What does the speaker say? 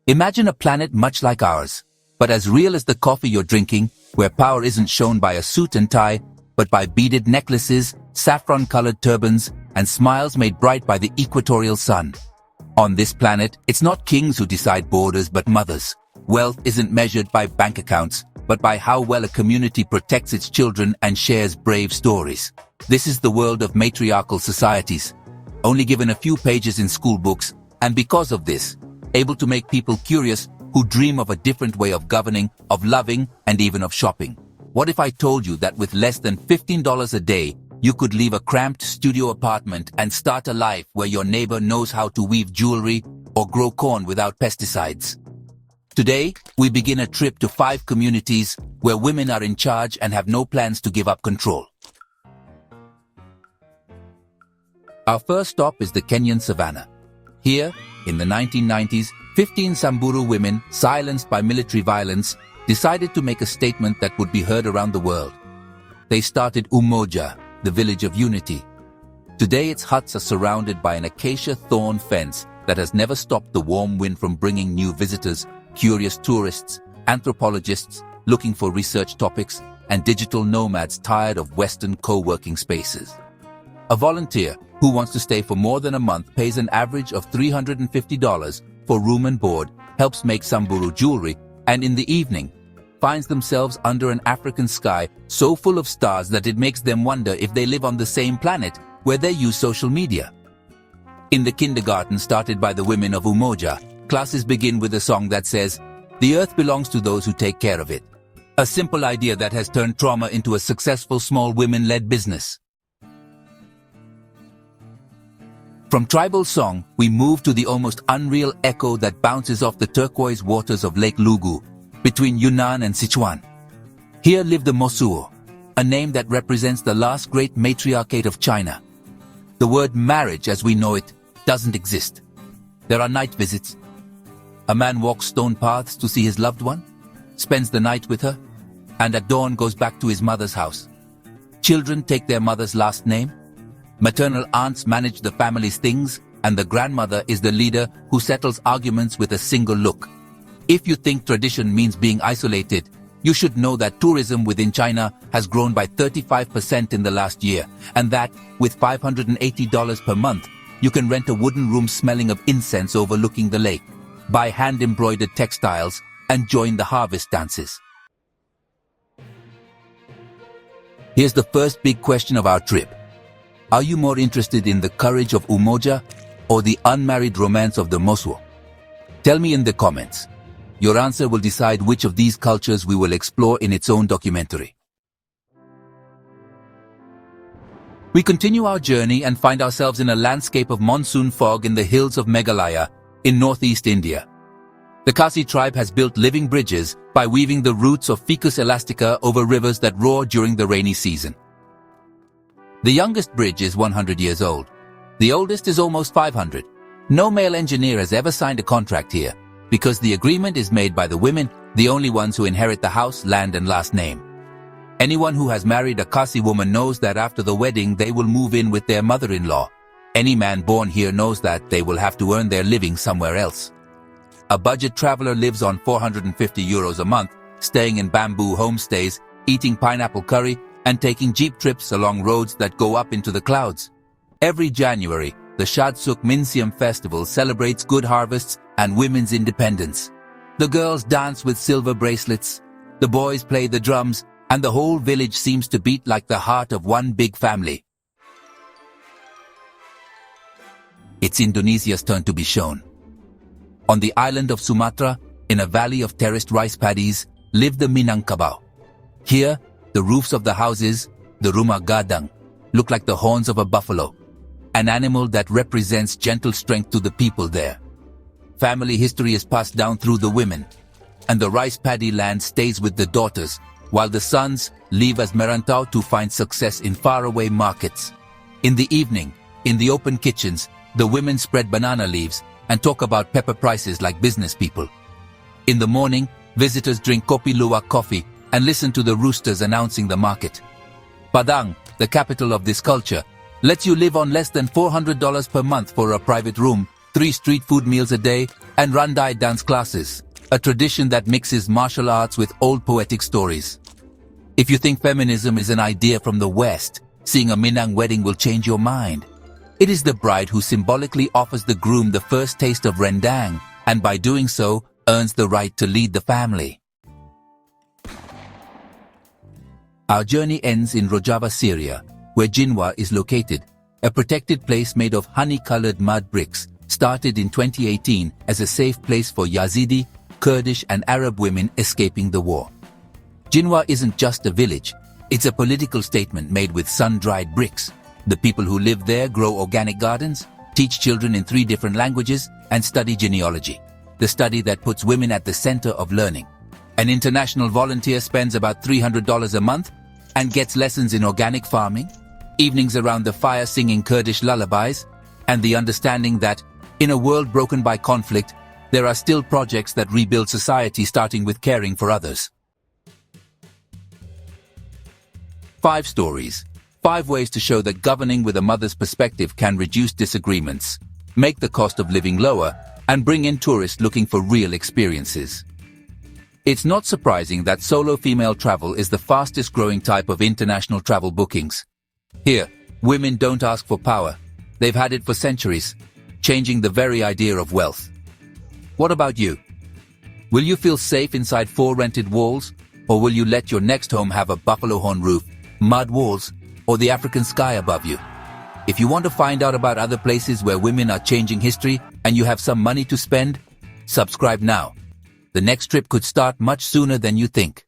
Imagine a planet much like ours, but as real as the coffee you're drinking, where power isn't shown by a suit and tie, but by beaded necklaces, saffron-colored turbans, and smiles made bright by the equatorial sun. On this planet, it's not kings who decide borders but mothers. Wealth isn't measured by bank accounts, but by how well a community protects its children and shares brave stories. This is the world of matriarchal societies, only given a few pages in school books, and because of this, able to make people curious who dream of a different way of governing, of loving, and even of shopping. What if I told you that with less than $15 a day, you could leave a cramped studio apartment and start a life where your neighbor knows how to weave jewelry or grow corn without pesticides? Today, we begin a trip to 5 communities where women are in charge and have no plans to give up control. Our first stop is the Kenyan savannah. Here, in the 1990s, 15 Samburu women, silenced by military violence, decided to make a statement that would be heard around the world. They started Umoja, the village of unity. Today its huts are surrounded by an acacia thorn fence that has never stopped the warm wind from bringing new visitors, curious tourists, anthropologists looking for research topics, and digital nomads tired of Western co-working spaces. A volunteer who wants to stay for more than a month pays an average of $350 for room and board, helps make Samburu jewelry, and in the evening, finds themselves under an African sky so full of stars that it makes them wonder if they live on the same planet where they use social media. In the kindergarten started by the women of Umoja, classes begin with a song that says, "The earth belongs to those who take care of it." A simple idea that has turned trauma into a successful small women-led business. From tribal song, we move to the almost unreal echo that bounces off the turquoise waters of Lake Lugu, between Yunnan and Sichuan. Here live the Mosuo, a name that represents the last great matriarchate of China. The word marriage as we know it doesn't exist. There are night visits. A man walks stone paths to see his loved one, spends the night with her, and at dawn goes back to his mother's house. Children take their mother's last name. Maternal aunts manage the family's things, and the grandmother is the leader who settles arguments with a single look. If you think tradition means being isolated, you should know that tourism within China has grown by 35% in the last year, and that, with $580 per month, you can rent a wooden room smelling of incense overlooking the lake, buy hand-embroidered textiles, and join the harvest dances. Here's the first big question of our trip. Are you more interested in the courage of Umoja or the unmarried romance of the Mosuo? Tell me in the comments. Your answer will decide which of these cultures we will explore in its own documentary. We continue our journey and find ourselves in a landscape of monsoon fog in the hills of Meghalaya, in northeast India. The Khasi tribe has built living bridges by weaving the roots of Ficus elastica over rivers that roar during the rainy season. The youngest bridge is 100 years old. The oldest is almost 500. No male engineer has ever signed a contract here, because the agreement is made by the women, the only ones who inherit the house, land, and last name. Anyone who has married a Khasi woman knows that after the wedding they will move in with their mother-in-law. Any man born here knows that they will have to earn their living somewhere else. A budget traveler lives on €450 a month, staying in bamboo homestays, eating pineapple curry, and taking jeep trips along roads that go up into the clouds. Every January, the Shadsuk Minsiam festival celebrates good harvests and women's independence. The girls dance with silver bracelets, the boys play the drums, and the whole village seems to beat like the heart of one big family. It's Indonesia's turn to be shown. On the island of Sumatra, in a valley of terraced rice paddies, live the Minangkabau. Here, the roofs of the houses, the rumah gadang, look like the horns of a buffalo, an animal that represents gentle strength to the people there. Family history is passed down through the women, and the rice paddy land stays with the daughters, while the sons leave as merantau to find success in faraway markets. In the evening, in the open kitchens, the women spread banana leaves and talk about pepper prices like business people. In the morning, visitors drink kopi luwak coffee and listen to the roosters announcing the market. Padang, the capital of this culture, lets you live on less than $400 per month for a private room, 3 street food meals a day, and run diet dance classes, a tradition that mixes martial arts with old poetic stories. If you think feminism is an idea from the West, seeing a Minang wedding will change your mind. It is the bride who symbolically offers the groom the first taste of rendang, and by doing so, earns the right to lead the family. Our journey ends in Rojava, Syria, where Jinwar is located, a protected place made of honey-colored mud bricks, started in 2018 as a safe place for Yazidi, Kurdish and Arab women escaping the war. Jinwar isn't just a village, it's a political statement made with sun-dried bricks. The people who live there grow organic gardens, teach children in 3 different languages, and study genealogy, the study that puts women at the center of learning. An international volunteer spends about $300 a month and gets lessons in organic farming, evenings around the fire singing Kurdish lullabies, and the understanding that, in a world broken by conflict, there are still projects that rebuild society, starting with caring for others. 5 stories. 5 ways to show that governing with a mother's perspective can reduce disagreements, make the cost of living lower, and bring in tourists looking for real experiences. It's not surprising that solo female travel is the fastest growing type of international travel bookings. Here, women don't ask for power. They've had it for centuries, changing the very idea of wealth. What about you? Will you feel safe inside 4 rented walls, or will you let your next home have a buffalo horn roof, mud walls, or the African sky above you? If you want to find out about other places where women are changing history and you have some money to spend, subscribe now. The next trip could start much sooner than you think.